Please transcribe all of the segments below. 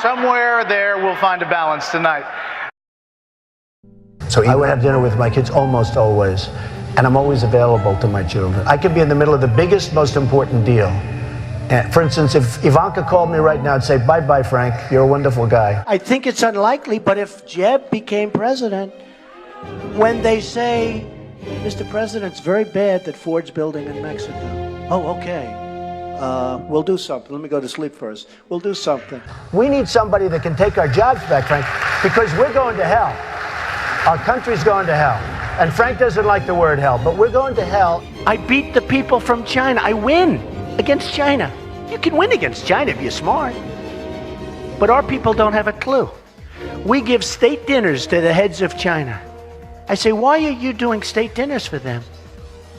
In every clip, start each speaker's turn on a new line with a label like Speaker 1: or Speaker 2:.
Speaker 1: somewhere there we'll find a balance tonight.
Speaker 2: So I would have dinner with my kids almost always, and I'm always available to my children. I could be in the middle of the biggest, most important deal. And for instance, if Ivanka called me right now and say, bye-bye, Frank, you're a wonderful guy.
Speaker 3: I think it's unlikely, but if Jeb became president, when they say, Mr. President, it's very bad that Ford's building in Mexico. Oh, okay. We'll do something. Let me go to sleep first. We'll do something.
Speaker 2: We need somebody that can take our jobs back, Frank, because we're going to hell. Our country's going to hell. And Frank doesn't like the word hell, but we're going to hell.
Speaker 3: I beat the people from China. I win against China. You can win against China if you're smart. But our people don't have a clue. We give state dinners to the heads of China. I say, why are you doing state dinners for them?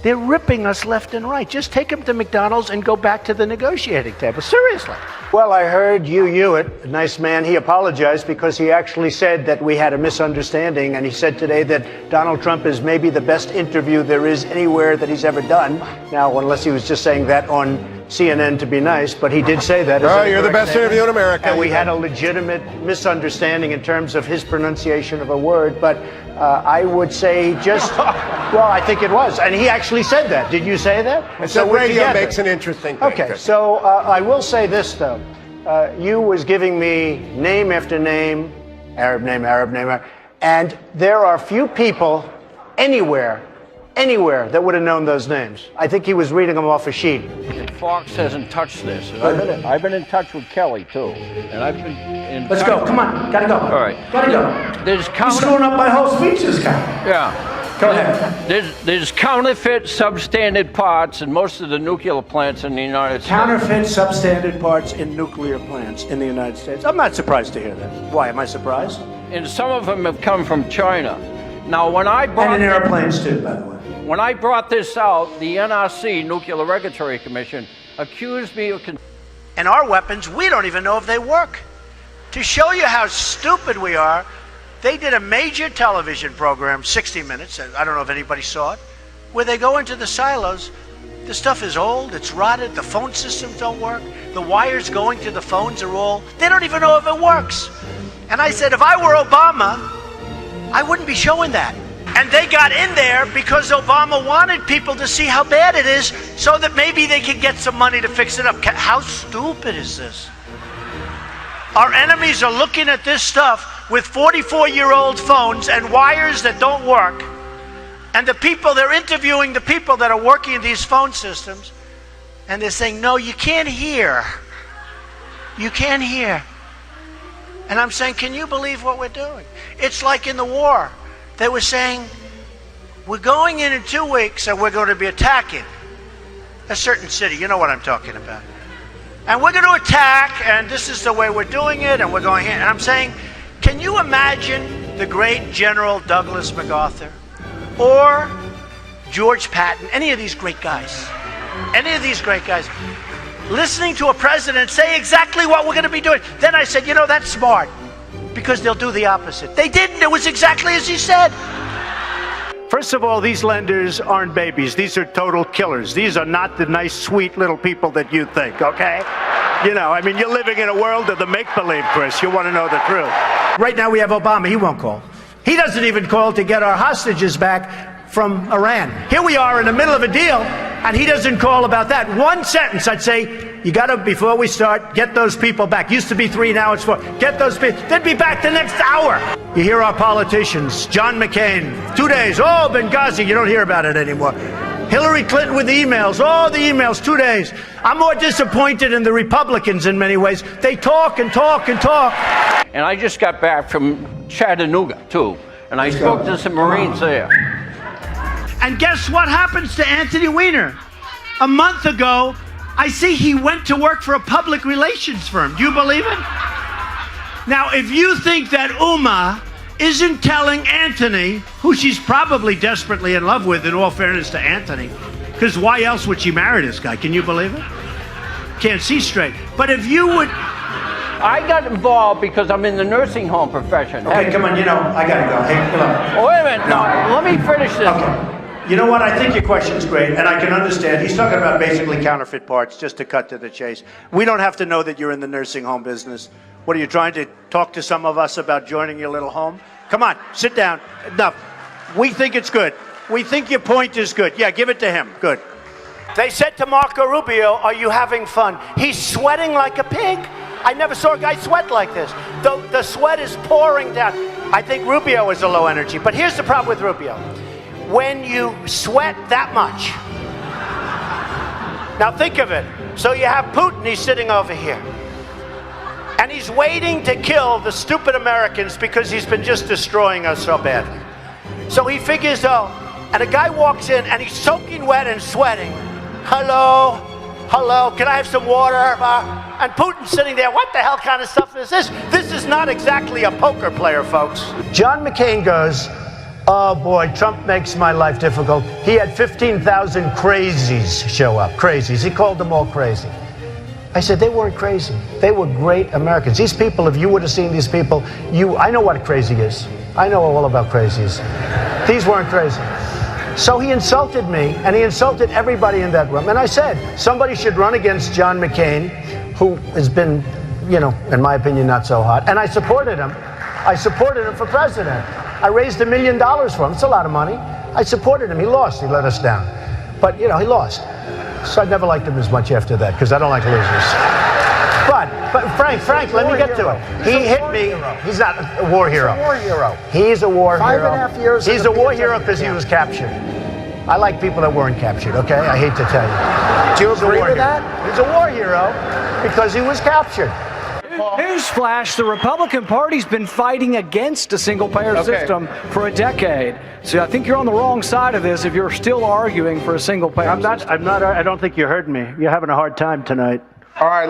Speaker 3: They're ripping us left and right. Just take them to McDonald's and go back to the negotiating table. Seriously.
Speaker 2: Well, I heard Hugh Hewitt, a nice man, he apologized because he actually said that we had a misunderstanding, and he said today that Donald Trump is maybe the best interview there is anywhere that he's ever done. Now, unless he was just saying that on CNN to be nice, but he did say that.
Speaker 4: Oh, you're the best interview in America.
Speaker 2: And we had a legitimate misunderstanding in terms of his pronunciation of a word, but I would say just, well, I think it was. And he actually said that. Did you say that?
Speaker 4: And so radio makes an interesting thing.
Speaker 2: Okay, so I will say this, though. You was giving me name after name, Arab name, and there are few people anywhere that would have known those names. I think he was reading them off a sheet.
Speaker 5: Fox hasn't touched this. And I've been in touch with Kelly, too. And I've been in
Speaker 3: Let's go. Come on. Gotta go.
Speaker 5: All right.
Speaker 3: Gotta go.
Speaker 5: There's
Speaker 3: You're screwing up my whole speech this guy.
Speaker 5: Yeah.
Speaker 3: Go ahead.
Speaker 5: There's counterfeit substandard parts in most of the nuclear plants in the United States.
Speaker 3: Counterfeit substandard parts in nuclear plants in the United States. I'm not surprised to hear that. Why? Am I surprised?
Speaker 5: And some of them have come from China. Now, when I brought...
Speaker 3: And in airplanes, too, by the way.
Speaker 5: When I brought this out, the NRC, Nuclear Regulatory Commission, accused me of...
Speaker 3: And our weapons, we don't even know if they work. To show you how stupid we are, they did a major television program, 60 Minutes, I don't know if anybody saw it, where they go into the silos. The stuff is old, it's rotted, the phone systems don't work, the wires going to the phones are all... They don't even know if it works. And I said, if I were Obama, I wouldn't be showing that. And they got in there because Obama wanted people to see how bad it is so that maybe they could get some money to fix it up. How stupid is this? Our enemies are looking at this stuff with 44-year-old phones and wires that don't work. And the people, they're interviewing the people that are working in these phone systems. And they're saying, no, you can't hear. You can't hear. And I'm saying, can you believe what we're doing? It's like in the war. They were saying, we're going in 2 weeks and we're going to be attacking a certain city. You know what I'm talking about. And we're going to attack, and this is the way we're doing it, and we're going here. And I'm saying, can you imagine the great General Douglas MacArthur or George Patton, any of these great guys, listening to a president say exactly what we're going to be doing? Then I said, you know, that's smart. Because they'll do the opposite. They didn't. It was exactly as he said. First of all, these lenders aren't babies. These are total killers. These are not the nice, sweet little people that you think, okay? You know, I mean, you're living in a world of the make-believe, Chris. You want to know the truth. Right now we have Obama. He won't call. He doesn't even call to get our hostages back from Iran. Here we are in the middle of a deal, and he doesn't call about that. One sentence, I'd say, you got to, before we start, get those people back. Used to be 3, now it's 4. Get those people. They'd be back the next hour. You hear our politicians, John McCain, 2 days, oh, Benghazi, you don't hear about it anymore. Hillary Clinton with emails, all the emails, 2 days. I'm more disappointed in the Republicans in many ways. They talk and talk and talk.
Speaker 5: And I just got back from Chattanooga, too. And I spoke to some Marines there.
Speaker 3: And guess what happens to Anthony Weiner? A month ago, I see he went to work for a public relations firm. Do you believe it? Now, if you think that Uma isn't telling Anthony, who she's probably desperately in love with, in all fairness to Anthony, because why else would she marry this guy? Can you believe it? Can't see straight. But if you would...
Speaker 5: I got involved because I'm in the nursing home profession.
Speaker 3: Okay, come on, you know, I gotta go. Hey, come on.
Speaker 5: Oh, wait a minute. No, let me finish this.
Speaker 3: Okay. You know what? I think your question's great, and I can understand. He's talking about basically counterfeit parts, just to cut to the chase. We don't have to know that you're in the nursing home business. What are you trying to talk to some of us about joining your little home? Come on, sit down. Enough. We think it's good. We think your point is good. Yeah, give it to him. Good. They said to Marco Rubio, are you having fun? He's sweating like a pig. I never saw a guy sweat like this. The sweat is pouring down. I think Rubio is a low energy. But here's the problem with Rubio. When you sweat that much, now think of it. So you have Putin, he's sitting over here. And he's waiting to kill the stupid Americans because he's been just destroying us so badly. So he figures, oh, and a guy walks in and he's soaking wet and sweating. Hello, can I have some water? And Putin's sitting there, what the hell kind of stuff is this? This is not exactly a poker player, folks.
Speaker 2: John McCain goes, oh boy, Trump makes my life difficult. He had 15,000 crazies show up, crazies. He called them all crazy. I said, they weren't crazy. They were great Americans. These people, if you would have seen these people, I know what crazy is. I know all about crazies. These weren't crazy. So he insulted me, and he insulted everybody in that room. And I said, somebody should run against John McCain, who has been, in my opinion, not so hot. And I supported him. I supported him for president. I raised $1 million for him. It's a lot of money. I supported him. He lost. He let us down. But, he lost. So I never liked him as much after that, because I don't like losers. But Frank, let me get to it. He hit me. He's not a war hero. He's a war hero. He's a war hero.
Speaker 4: 5.5 years.
Speaker 2: He's a war hero because he was captured. I like people that weren't captured, okay? I hate to tell you.
Speaker 4: Do you agree with that?
Speaker 2: He's a war hero because he was captured.
Speaker 6: Newsflash, the Republican Party's been fighting against a single-payer system for a decade. So I think you're on the wrong side of this if you're still arguing for a single-payer system.
Speaker 2: I don't think you heard me. You're having a hard time tonight.
Speaker 1: All right,